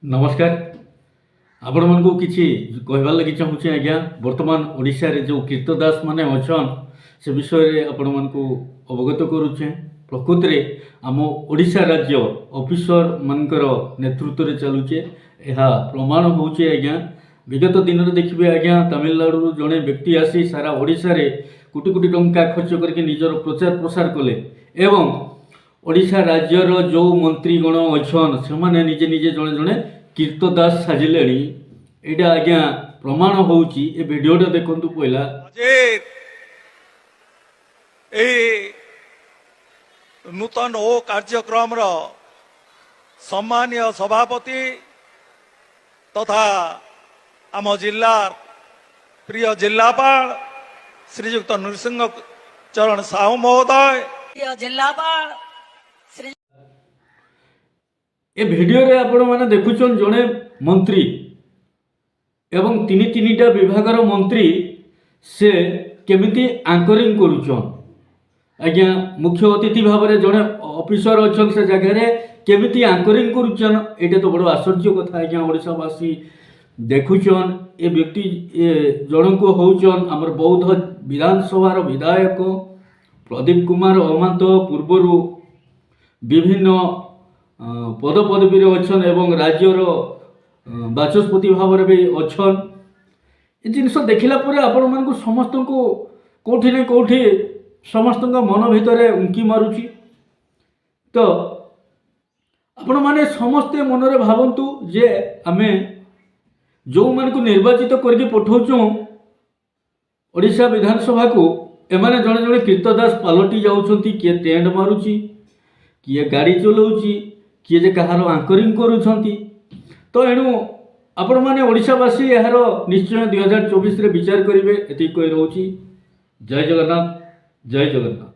नमस्कार। आपण मन को किछि कहबार लगी चाहूँ आज्ञा। वर्तमान ओडिशा रे जो कीर्तदास माने अछन से विषय रे आपण मन को अवगत करूछे। प्रकृति रे आम ओडिशा राज्य ऑफिसर मानकर नेतृत्व रे चलुचे यह प्रमाण होउचे आज्ञा। विगत दिन रे देखिबे आज्ञा, तमिलनाडु जड़े व्यक्ति आसी सारा ओडिशा रे कोटी कोटी टंका खर्च करके निजर प्रचार प्रसार कले एवं ओडिशा राज्यर जो मंत्रीगण अच्छन से माने निजे निजे जड़े जड़े कीर्तदास साजिले। यहाँ आज्ञा प्रमाण होउची। ए वीडियोटा देखंतु पहला। नूतन ओ कार्यक्रम सम्मानीय सभापति तथा आम जिला प्रिय जिलापाल श्रीयुक्त नृसिंह चरण साहू महोदय, प्रिय जिलापाल ए वीडियो रे आपण माने देखुछन जड़े मंत्री एवं तीन विभागर मंत्री से केमिति एंकरिंग करुछन। आज्ञा मुख्य अतिथि भाव में जड़े ऑफिसर अच्छन से जगह रे केमिति एंकरिंग करुछन। एटा तो बड़ आश्चर्य कथा आज्ञा। ओडिशावासी देखुछन ए व्यक्ति जन को होउछन हमर बौद्ध विधानसभा विधायक प्रदीप कुमार अमांत। पूर्वरु विभिन्न पद पदवी अच्छन एवं राज्यर बाचस्पति भाव में भी अच्छन। ये जिनस देखला आपण मानक समस्त को कोठी न कोठी समस्त मन भितर उंकी मारुची। तो आपण माने समस्ते मनरे भावंतु जे आमे जो मान को निर्वाचित करके पठाऊँ ओडिशा विधानसभा को एमाने जड़े जड़े कीर्तदास पलटि जाउछंती। किए टेंट मारुची, किए गाड़ी चलाउची, किए जे कहार एंकरिंग करुछंती। तो एणु आपण माने ओडिशावासी यार निश्चय 2024 रे विचार करिवे एति कहि रहउची। जय जगन्नाथ, जय जगन्नाथ।